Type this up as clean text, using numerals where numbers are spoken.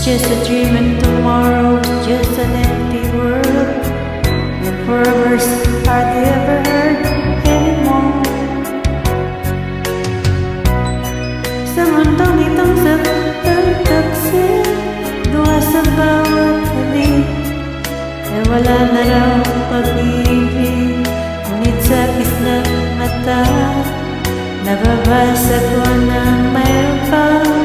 just a dream and tomorrow's just an empty world. And forever's hardly ever heard anymore. Sa mundong itong saktan-taksin, duha sa bawat halik, ay wala na raw pag-ibig. Ngunit sa kislang mata, nababasa ko na mayroon pa